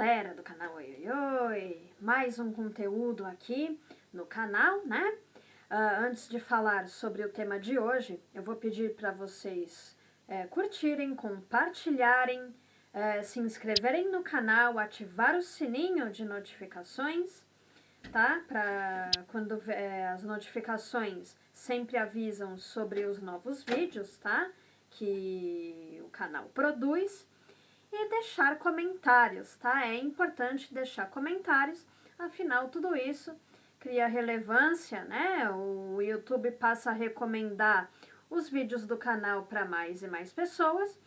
galera do canal Oi Oi Oi, mais um conteúdo aqui no canal, né? Antes de falar sobre o tema de hoje, eu vou pedir para vocês curtirem, compartilharem, se inscreverem no canal, ativar o sininho de notificações, tá? Para quando as notificações sempre avisam sobre os novos vídeos, tá? Que o canal produz. E deixar comentários, tá? É importante deixar comentários, afinal tudo isso cria relevância, né? O YouTube passa a recomendar os vídeos do canal para mais e mais pessoas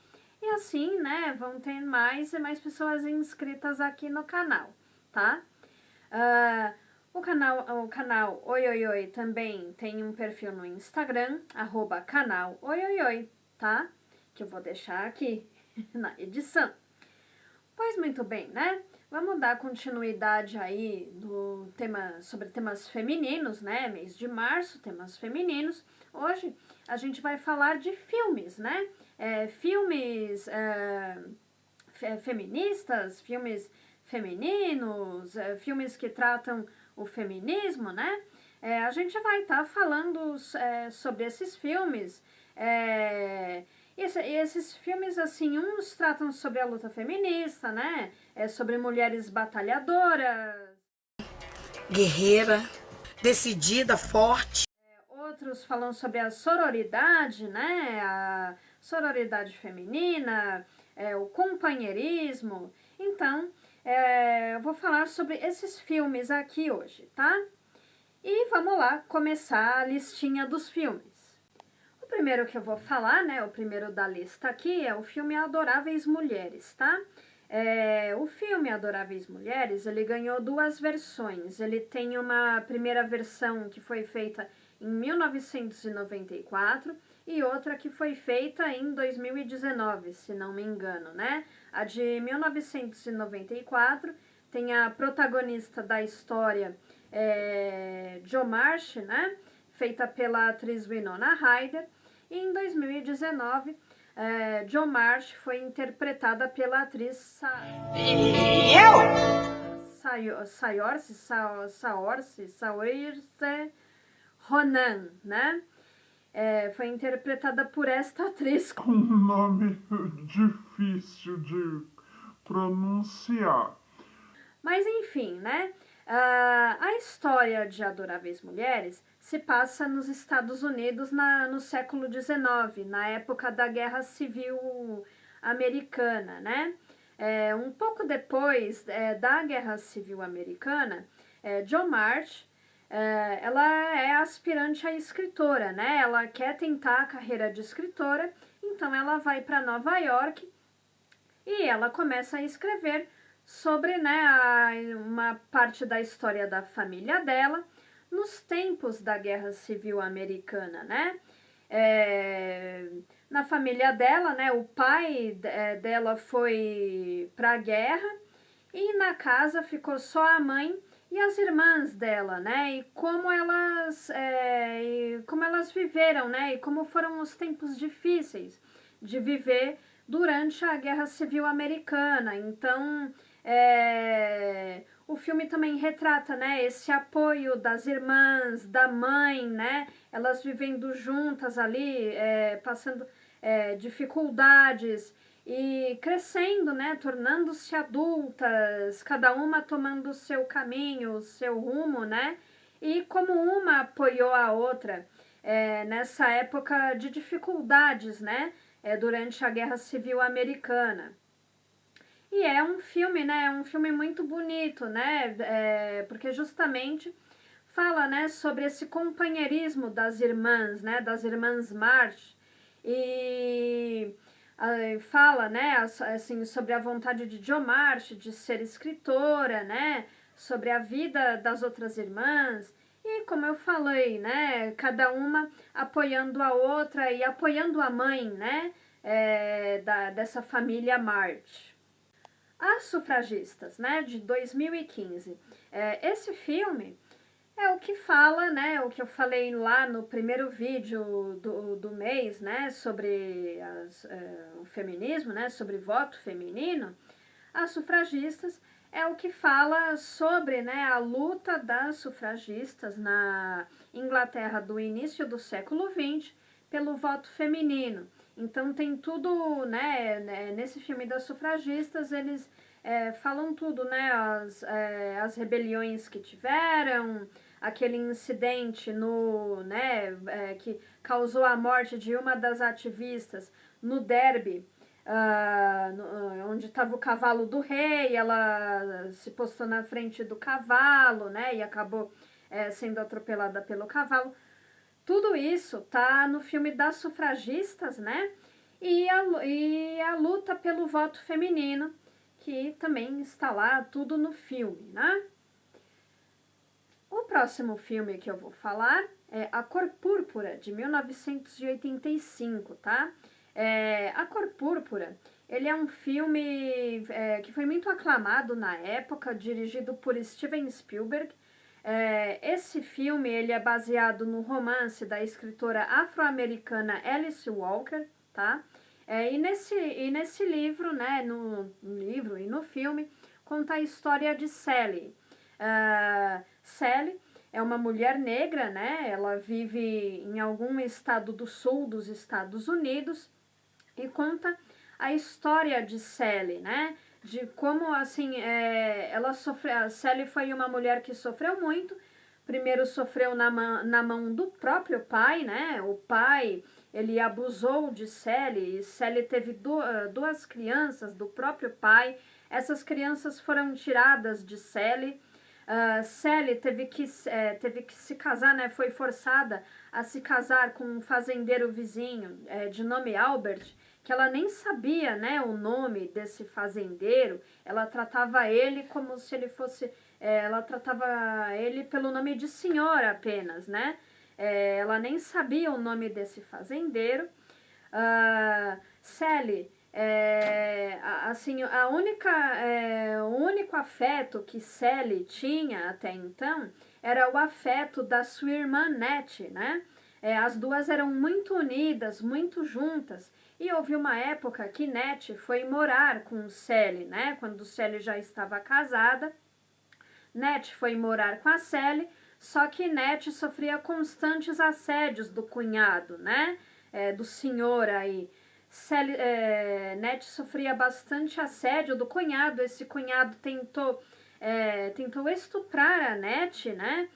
e assim, né, vão ter mais e mais pessoas inscritas aqui no canal, tá? O canal Oi Oi Oi também tem um perfil no Instagram, @canal Oi Oi Oi, tá? Que eu vou deixar aqui na edição. Pois muito bem, né? Vamos dar continuidade aí do tema sobre temas femininos, né? Mês de março, temas femininos. Hoje a gente vai falar de filmes, né? Filmes feministas, filmes femininos, filmes que tratam o feminismo, né? A gente vai estar falando sobre esses filmes. Esses filmes, assim, uns tratam sobre a luta feminista, né? Sobre mulheres batalhadoras. Guerreira, decidida, forte. Outros falam sobre a sororidade, né? A sororidade feminina, o companheirismo. Então, eu vou falar sobre esses filmes aqui hoje, tá? E vamos lá começar a listinha dos filmes. O primeiro que eu vou falar, né, o primeiro da lista aqui é o filme Adoráveis Mulheres, tá? O filme Adoráveis Mulheres, ele ganhou duas versões. Ele tem uma primeira versão que foi feita em 1994 e outra que foi feita em 2019, se não me engano, né? A de 1994 tem a protagonista da história, Jo March, né? Feita pela atriz Winona Ryder. E em 2019, Jo March foi interpretada pela atriz Saoirse Ronan, né? Foi interpretada por esta atriz com um nome difícil de pronunciar. Mas enfim, né? A história de Adoráveis Mulheres se passa nos Estados Unidos no século XIX, na época da Guerra Civil Americana, né? Um pouco depois da Guerra Civil Americana, Jo March, ela é aspirante a escritora, né? Ela quer tentar a carreira de escritora, então ela vai para Nova York e ela começa a escrever sobre, né, uma parte da história da família dela nos tempos da Guerra Civil Americana, né? Na família dela, né, o pai dela foi para a guerra e na casa ficou só a mãe e as irmãs dela, né? E como elas viveram, né? E como foram os tempos difíceis de viver durante a Guerra Civil Americana. Então, o filme também retrata, né, esse apoio das irmãs, da mãe, né, elas vivendo juntas ali, passando dificuldades e crescendo, né, tornando-se adultas, cada uma tomando o seu caminho, o seu rumo, né, e como uma apoiou a outra nessa época de dificuldades, né, durante a Guerra Civil Americana. E é um filme, né, um filme muito bonito, né, porque justamente fala, né, sobre esse companheirismo das irmãs, né, das irmãs March, e fala, né, assim, sobre a vontade de Jo March de ser escritora, né, sobre a vida das outras irmãs, e como eu falei, né, cada uma apoiando a outra e apoiando a mãe, né, dessa família March. As Sufragistas, né, de 2015. Esse filme é o que fala, né, o que eu falei lá no primeiro vídeo do mês, né, sobre o feminismo, né, sobre voto feminino. As Sufragistas é o que fala sobre, né, a luta das sufragistas na Inglaterra do início do século XX pelo voto feminino. Então tem tudo, né, nesse filme das sufragistas, eles falam tudo, né, as rebeliões que tiveram, aquele incidente que causou a morte de uma das ativistas no Derby, onde estava o cavalo do rei, ela se postou na frente do cavalo, né, e acabou sendo atropelada pelo cavalo. Tudo isso tá no filme das sufragistas, né, e a luta pelo voto feminino, que também está lá tudo no filme, né. O próximo filme que eu vou falar é A Cor Púrpura, de 1985, tá? A Cor Púrpura, ele é um filme que foi muito aclamado na época, dirigido por Steven Spielberg. Esse filme ele é baseado no romance da escritora afro-americana Alice Walker, tá? E nesse livro, né, no livro e no filme, conta a história de Sally. Sally é uma mulher negra, né? Ela vive em algum estado do sul dos Estados Unidos e conta a história de Sally, né? De como, assim, ela sofreu. A Sally foi uma mulher que sofreu muito. Primeiro sofreu na mão do próprio pai, né? O pai, ele abusou de Sally e Sally teve duas crianças do próprio pai. Essas crianças foram tiradas de Sally. Sally teve que se casar, né? Foi forçada a se casar com um fazendeiro vizinho de nome Albert, que ela nem sabia, né, o nome desse fazendeiro. Ela tratava ele como se ele fosse... ela tratava ele pelo nome de senhor apenas, né? Ela nem sabia o nome desse fazendeiro. Sally... assim, o único afeto que Sally tinha até então era o afeto da sua irmã Nete, né? As duas eram muito unidas, muito juntas, e houve uma época que Nete foi morar com Sally, né? Quando Sally já estava casada, Nete foi morar com a Sally, só que Nete sofria constantes assédios do cunhado, né? Do senhor aí. Nete sofria bastante assédio do cunhado. Esse cunhado tentou estuprar a Nete, né?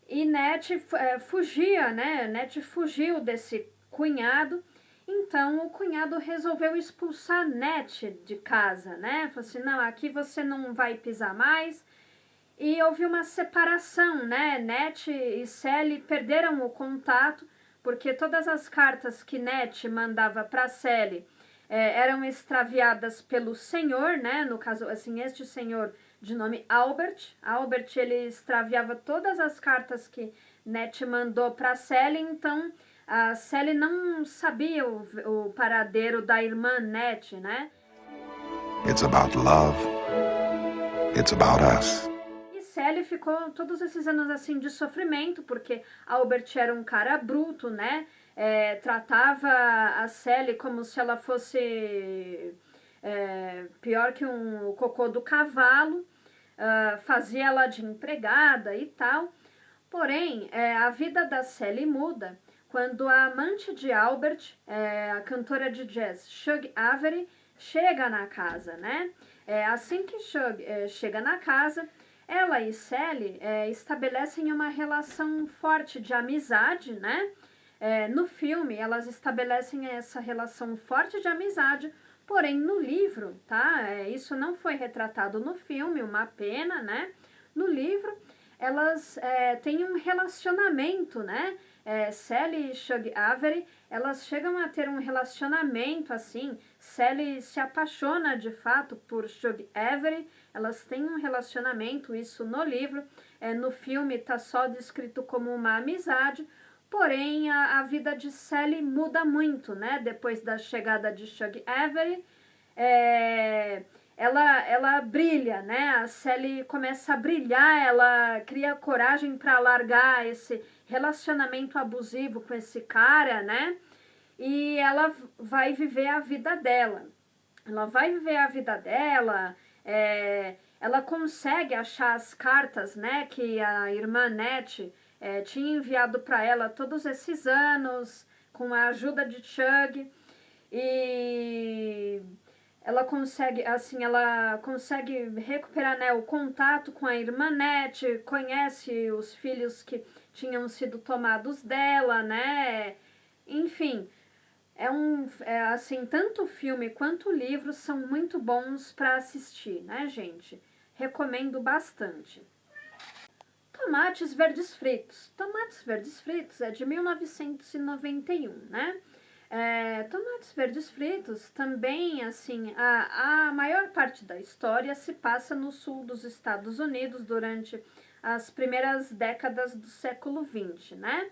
E Nete fugia, né? Nete fugiu desse cunhado. Então o cunhado resolveu expulsar Nete de casa, né? Falou assim, não, aqui você não vai pisar mais. E houve uma separação, né? Nete e Sally perderam o contato, porque todas as cartas que Nete mandava para Sally eram extraviadas pelo senhor, né? No caso, assim, este senhor de nome Albert. Albert, ele extraviava todas as cartas que Nete mandou para Sally, então a Sally não sabia o paradeiro da irmã Nete, né? It's about love. It's about us. Sally ficou todos esses anos assim de sofrimento, porque Albert era um cara bruto, né? Tratava a Sally como se ela fosse pior que um cocô do cavalo, fazia ela de empregada e tal. Porém, a vida da Sally muda quando a amante de Albert, a cantora de jazz Shug Avery, chega na casa, né? Assim que Shug chega na casa, ela e Sally estabelecem uma relação forte de amizade, né? No filme, elas estabelecem essa relação forte de amizade, porém no livro, tá? Isso não foi retratado no filme, uma pena, né? No livro, elas têm um relacionamento, né? Sally e Shug Avery, elas chegam a ter um relacionamento, assim, Sally se apaixona de fato por Shug Avery, elas têm um relacionamento, isso no livro, no filme está só descrito como uma amizade, porém a vida de Sally muda muito, né? Depois da chegada de Shug Avery, ela brilha, né? A Sally começa a brilhar, ela cria coragem para largar esse relacionamento abusivo com esse cara, né? E ela vai viver a vida dela. Ela vai viver a vida dela, ela consegue achar as cartas, né, que a irmã Annette tinha enviado para ela todos esses anos, com a ajuda de Chug, e ela consegue recuperar, né, o contato com a irmã Annette, conhece os filhos que tinham sido tomados dela, né, enfim, assim, tanto o filme quanto o livro são muito bons para assistir, né, gente? Recomendo bastante. Tomates Verdes Fritos. Tomates Verdes Fritos é de 1991, né? Tomates Verdes Fritos também, assim, a maior parte da história se passa no sul dos Estados Unidos durante as primeiras décadas do século XX, né?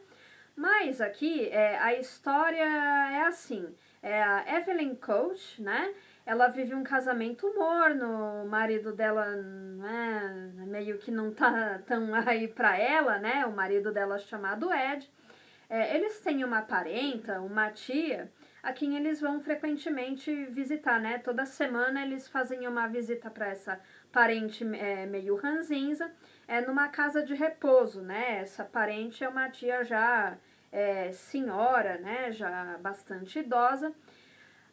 Mas aqui a história é assim, a Evelyn Coach, né? Ela vive um casamento morno, o marido dela, né, meio que não tá tão aí pra ela, né? O marido dela chamado Ed. Eles têm uma parenta, uma tia, a quem eles vão frequentemente visitar, né? Toda semana eles fazem uma visita para essa parente meio ranzinza, numa casa de repouso, né? Essa parente é uma tia já senhora, né? Já bastante idosa.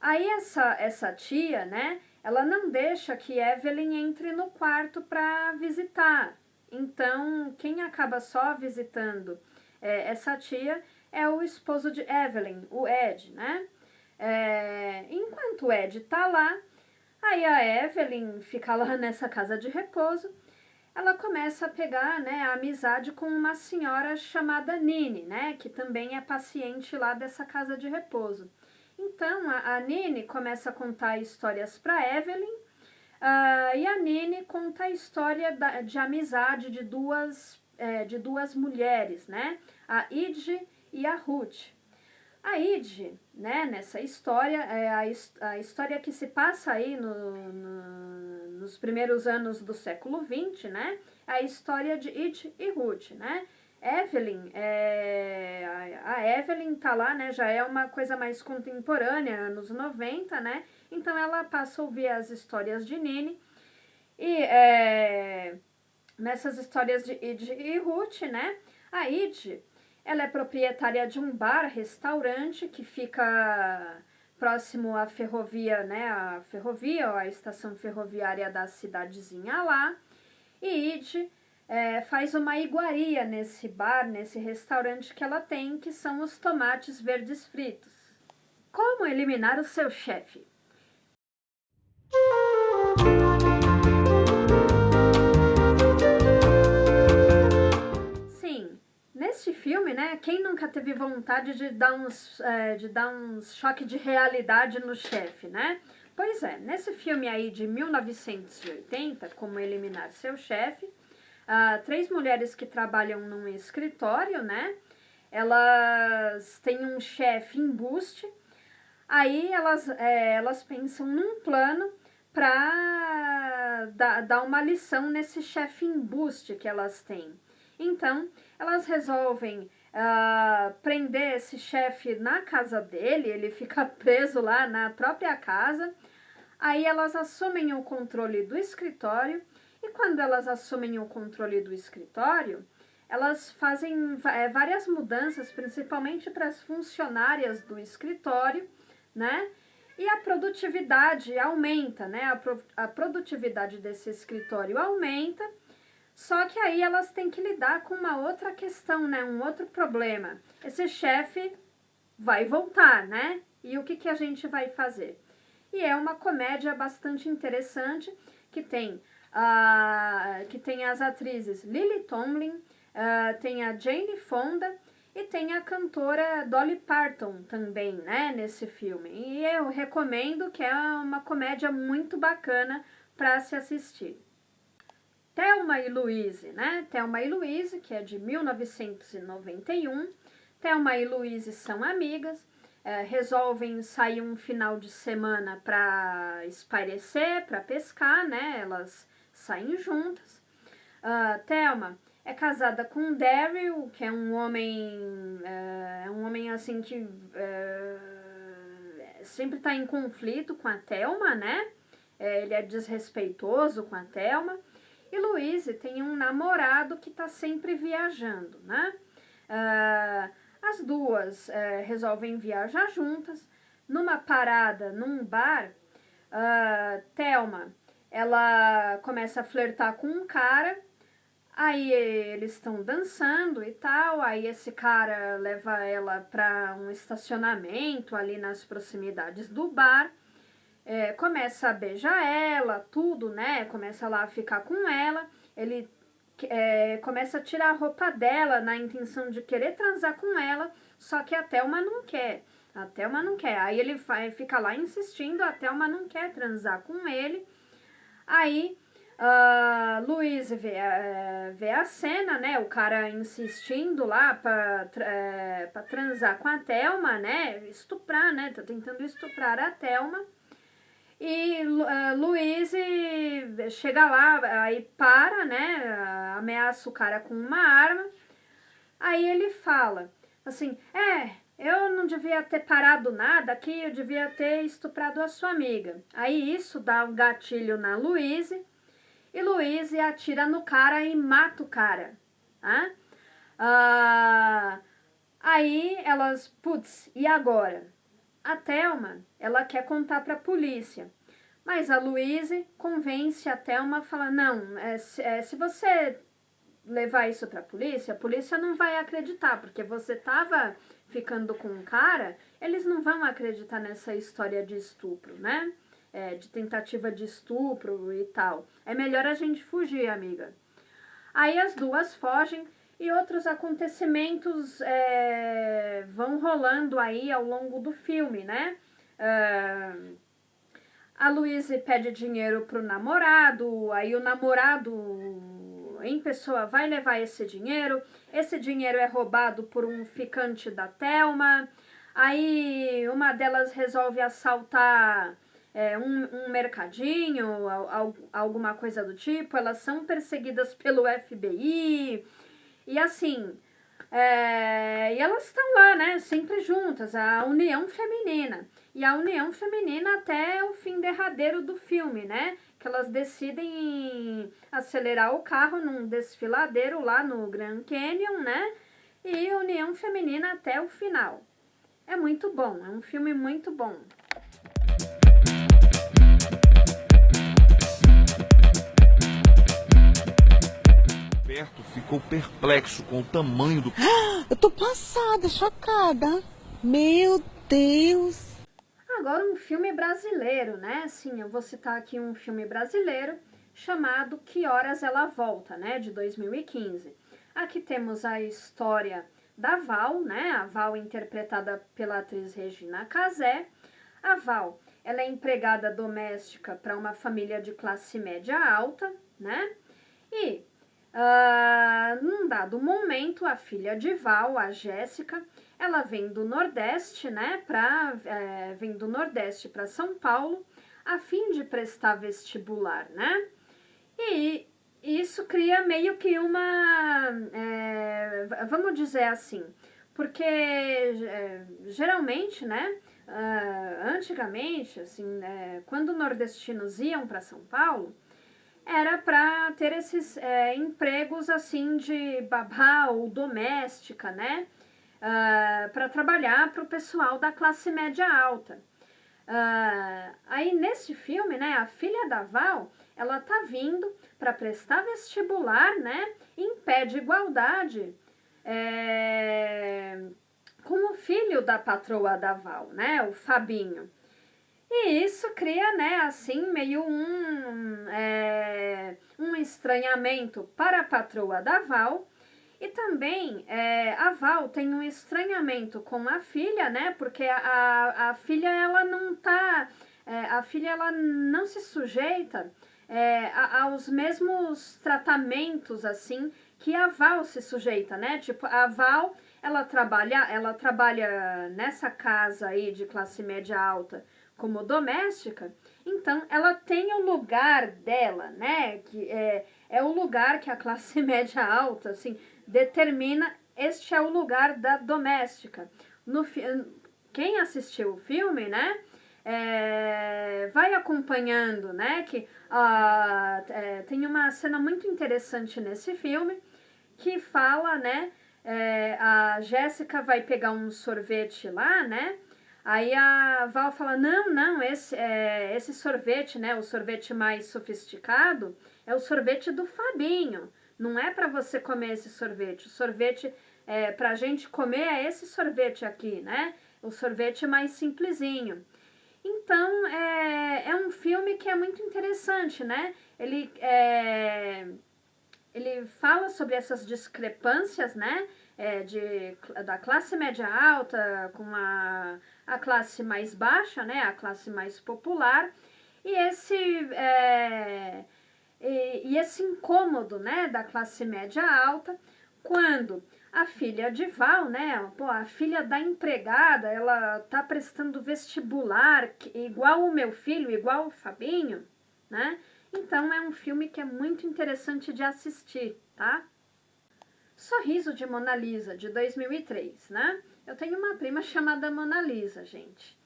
Aí essa tia, né? Ela não deixa que Evelyn entre no quarto para visitar. Então, quem acaba só visitando essa tia é o esposo de Evelyn, o Ed, né? Enquanto o Ed tá lá, aí a Evelyn fica lá nessa casa de repouso, ela começa a pegar, né, a amizade com uma senhora chamada Nini, né, que também é paciente lá dessa casa de repouso. Então, a Nini começa a contar histórias para Evelyn, e a Nini conta a história de amizade de duas mulheres, né, a Idge e a Ruth. A Idge, né, nessa história, a história que se passa aí nos primeiros anos do século XX, né, a história de Idge e Ruth, né. Evelyn, a Evelyn tá lá, né, já é uma coisa mais contemporânea, anos 90, né, então ela passa a ouvir as histórias de Nini, e nessas histórias de Idge e Ruth, né, a Idge, ela é proprietária de um bar-restaurante que fica próximo à ferrovia, né, a estação ferroviária da cidadezinha lá, e Idge faz uma iguaria nesse bar, nesse restaurante que ela tem, que são os tomates verdes fritos. Como eliminar o seu chefe? Sim, neste filme, né, quem nunca teve vontade de dar uns choque de realidade no chefe, né? Pois nesse filme aí de 1980, Como Eliminar Seu Chefe, 3 mulheres que trabalham num escritório, né? Elas têm um chefe embuste. Aí elas pensam num plano para dar uma lição nesse chefe embuste que elas têm. Então, elas resolvem prender esse chefe na casa dele, ele fica preso lá na própria casa. Aí elas assumem o controle do escritório. E quando elas assumem o controle do escritório, elas fazem várias mudanças, principalmente para as funcionárias do escritório, né? E a produtividade aumenta, né? A produtividade desse escritório aumenta, só que aí elas têm que lidar com uma outra questão, né? Um outro problema. Esse chefe vai voltar, né? E o que a gente vai fazer? E é uma comédia bastante interessante que tem as atrizes Lily Tomlin, tem a Jane Fonda e tem a cantora Dolly Parton também, né, nesse filme. E eu recomendo, que é uma comédia muito bacana para se assistir. Thelma e Louise, né? Thelma e Louise, que é de 1991. Thelma e Louise são amigas, resolvem sair um final de semana para espairecer, para pescar, né? Elas saem juntas. Thelma é casada com Daryl, que é um homem assim que sempre está em conflito com a Thelma, né? ele é desrespeitoso com a Thelma. E Louise tem um namorado que tá sempre viajando, né? As duas resolvem viajar juntas. Numa parada, num bar, Thelma, ela começa a flertar com um cara. Aí eles estão dançando e tal, aí esse cara leva ela para um estacionamento ali nas proximidades do bar, começa a beijar ela, tudo, né? Começa lá a ficar com ela, ele começa a tirar a roupa dela na intenção de querer transar com ela, só que a Thelma não quer. A Thelma não quer. Aí ele fica lá insistindo, a Thelma não quer transar com ele. Aí Louise vê a cena, né? O cara insistindo lá pra transar com a Thelma, né? Estuprar, né? Tá tentando estuprar a Thelma. E Louise chega lá, aí para, né? Ameaça o cara com uma arma. Aí ele fala assim, eu não devia ter parado nada aqui, eu devia ter estuprado a sua amiga. Aí isso dá um gatilho na Louise. E Louise atira no cara e mata o cara. Tá? Aí elas, putz, e agora? A Thelma, ela quer contar pra polícia. Mas a Louise convence a Thelma, fala, não, se você levar isso pra polícia, a polícia não vai acreditar, porque você tava ficando com um cara, eles não vão acreditar nessa história de estupro, né? De tentativa de estupro e tal. É melhor a gente fugir, amiga. Aí as duas fogem e outros acontecimentos vão rolando aí ao longo do filme, né? A Louise pede dinheiro pro namorado, aí o namorado em pessoa vai levar esse dinheiro é roubado por um ficante da Thelma, aí uma delas resolve assaltar um mercadinho, alguma coisa do tipo, elas são perseguidas pelo FBI, e assim, e elas estão lá, né, sempre juntas, a união feminina, e a união feminina até o fim derradeiro do filme, né, que elas decidem acelerar o carro num desfiladeiro lá no Grand Canyon, né, e união feminina até o final. É muito bom, é um filme muito bom. Ficou perplexo com o tamanho do... Eu tô passada, chocada. Meu Deus. Agora um filme brasileiro, né? Sim, eu vou citar aqui um filme brasileiro chamado Que Horas Ela Volta, né? De 2015. Aqui temos a história da Val, né? A Val interpretada pela atriz Regina Casé. A Val, ela é empregada doméstica para uma família de classe média alta, né? E num dado momento, a filha de Val, a Jéssica, ela vem do Nordeste, né, vem do Nordeste para São Paulo, a fim de prestar vestibular, né, e isso cria meio que uma, vamos dizer assim, porque geralmente, né, antigamente, assim, quando nordestinos iam para São Paulo, era para ter esses empregos assim de babá ou doméstica, né? Para trabalhar para o pessoal da classe média alta. Aí nesse filme, né, a filha da Val, ela tá vindo para prestar vestibular, né? Em pé de igualdade com o filho da patroa da Val, né? O Fabinho. E isso cria, né, assim, meio um estranhamento para a patroa da Val. E também a Val tem um estranhamento com a filha, né, porque a filha, ela não tá... a filha, ela não se sujeita aos mesmos tratamentos, assim, que a Val se sujeita, né? Tipo, a Val, ela trabalha nessa casa aí de classe média alta, como doméstica, então ela tem o lugar dela, né, que é o lugar que a classe média alta, assim, determina, este é o lugar da doméstica. Quem assistiu o filme, né, vai acompanhando, né, que tem uma cena muito interessante nesse filme, que fala, né, a Jéssica vai pegar um sorvete lá, né, aí a Val fala, não, esse sorvete, né, o sorvete mais sofisticado é o sorvete do Fabinho, não é para você comer esse sorvete, o sorvete pra gente comer é esse sorvete aqui, né, o sorvete mais simplesinho. Então, é um filme que é muito interessante, né? Ele fala sobre essas discrepâncias, né? Da classe média alta com a classe mais baixa, né? A classe mais popular. E esse incômodo, né? Da classe média alta, quando a filha de Val, né, a filha da empregada, ela tá prestando vestibular, igual o meu filho, igual o Fabinho, né? Então é um filme que é muito interessante de assistir, tá? Sorriso de Mona Lisa, de 2003, né? Eu tenho uma prima chamada Mona Lisa, gente.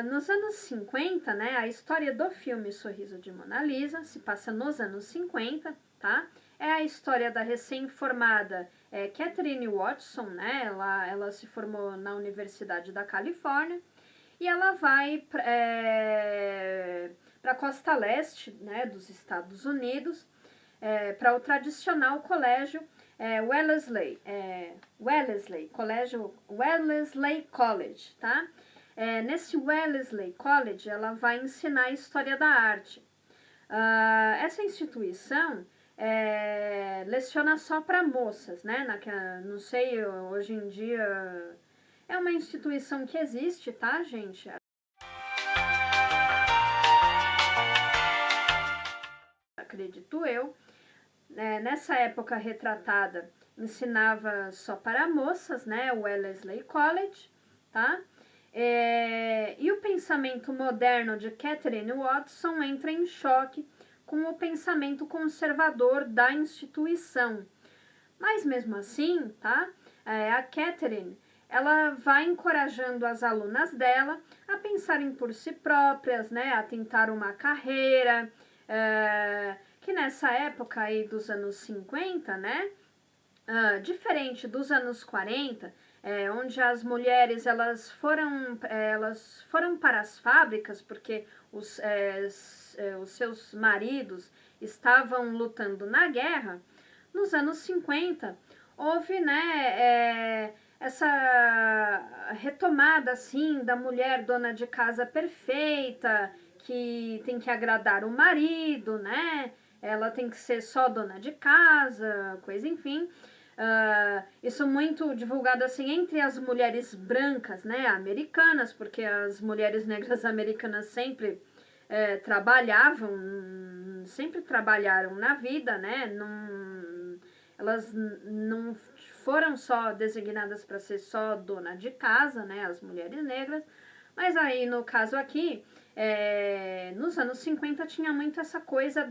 Nos anos 50, né, a história do filme Sorriso de Mona Lisa se passa nos anos 50, tá? É a história da recém-formada Catherine Watson, né? Ela se formou na Universidade da Califórnia e ela vai para a costa leste, né, dos Estados Unidos, para o tradicional colégio colégio Wellesley College, tá? Nesse Wellesley College, ela vai ensinar História da Arte. Essa instituição leciona só para moças, né? Não sei, hoje em dia é uma instituição que existe, tá, gente? Acredito eu. Nessa época retratada, ensinava só para moças, né? O Wellesley College, tá? E o pensamento moderno de Catherine Watson entra em choque com o pensamento conservador da instituição. Mas mesmo assim, tá? A Catherine, ela vai encorajando as alunas dela a pensarem por si próprias, né? A tentar uma carreira, que nessa época aí dos anos 50, né? Diferente dos anos 40, onde as mulheres elas foram para as fábricas porque os seus maridos estavam lutando na guerra. Nos anos 50 houve, né, essa retomada assim da mulher dona de casa perfeita, que tem que agradar o marido, né? Ela tem que ser só dona de casa, coisa, enfim. Isso muito divulgado assim entre as mulheres brancas, né, americanas, porque as mulheres negras americanas sempre trabalharam na vida, né, elas não foram só designadas para ser só dona de casa, né, as mulheres negras, mas aí no caso aqui, nos anos 50 tinha muito essa coisa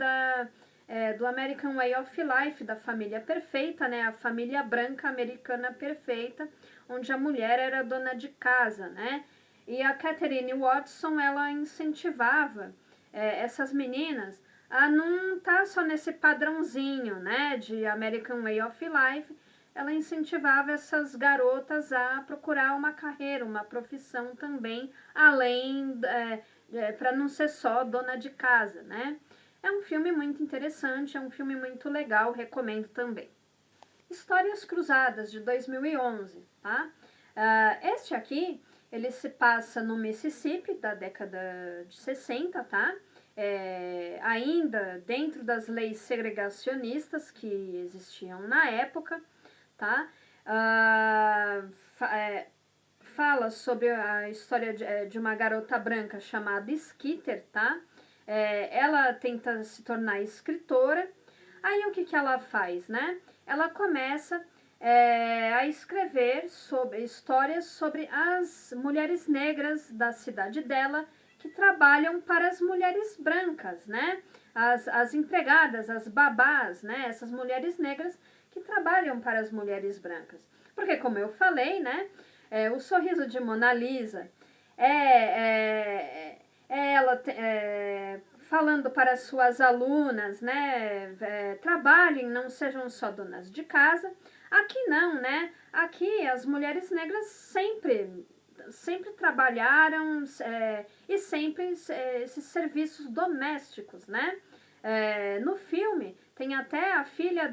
do American Way of Life, da família perfeita, né? A família branca americana perfeita, onde a mulher era dona de casa, né? E a Catherine Watson, ela incentivava essas meninas a não estar só nesse padrãozinho, né? De American Way of Life. Ela incentivava essas garotas a procurar uma carreira, uma profissão também, além, para não ser só dona de casa, né? É um filme muito interessante, é um filme muito legal, recomendo também. Histórias Cruzadas, de 2011, tá? Este aqui, ele se passa no Mississippi, da década de 60, tá? Ainda dentro das leis segregacionistas que existiam na época, tá? Fala sobre a história de uma garota branca chamada Skeeter, tá? Ela tenta se tornar escritora. Aí o que ela faz, né? Ela começa a escrever histórias sobre as mulheres negras da cidade dela que trabalham para as mulheres brancas, né? As empregadas, as babás, né? Essas mulheres negras que trabalham para as mulheres brancas. Porque, como eu falei, né? O Sorriso de Mona Lisa ela falando para as suas alunas, né, trabalhem, não sejam só donas de casa. Aqui não, né? Aqui as mulheres negras sempre trabalharam e sempre esses serviços domésticos, né? No filme tem até a filha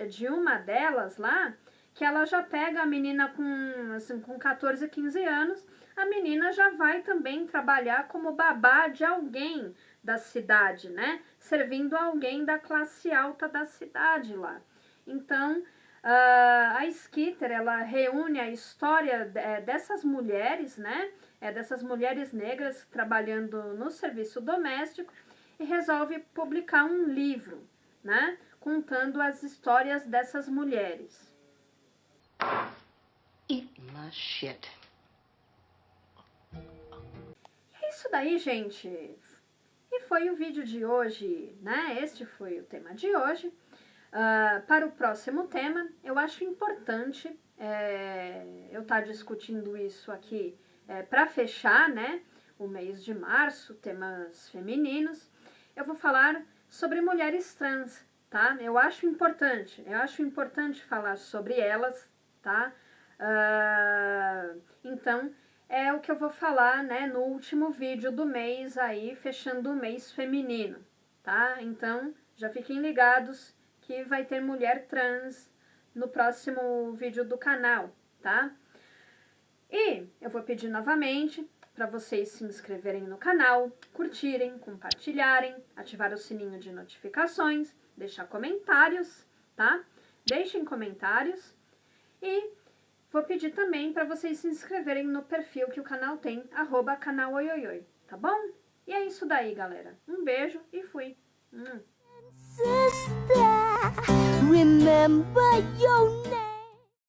de uma delas lá, que ela já pega a menina com 14, 15 anos, a menina já vai também trabalhar como babá de alguém da cidade, né? Servindo alguém da classe alta da cidade lá. Então, a Skitter, ela reúne a história dessas mulheres, né? Dessas mulheres negras trabalhando no serviço doméstico e resolve publicar um livro, né? Contando as histórias dessas mulheres. Eat my shit. É isso daí, gente. E foi o vídeo de hoje, né? Este foi o tema de hoje. Para o próximo tema, eu acho importante eu estar discutindo isso aqui para fechar, né? O mês de março, temas femininos. Eu vou falar sobre mulheres trans, tá? Eu acho importante falar sobre elas, tá? Então, é o que eu vou falar, né, no último vídeo do mês aí, fechando o mês feminino, tá? Então, já fiquem ligados que vai ter mulher trans no próximo vídeo do canal, tá? E eu vou pedir novamente para vocês se inscreverem no canal, curtirem, compartilharem, ativar o sininho de notificações, deixar comentários, tá? Deixem comentários e vou pedir também para vocês se inscreverem no perfil que o canal tem, @canaloioioi, tá bom? E é isso daí, galera. Um beijo e fui! Sister, remember your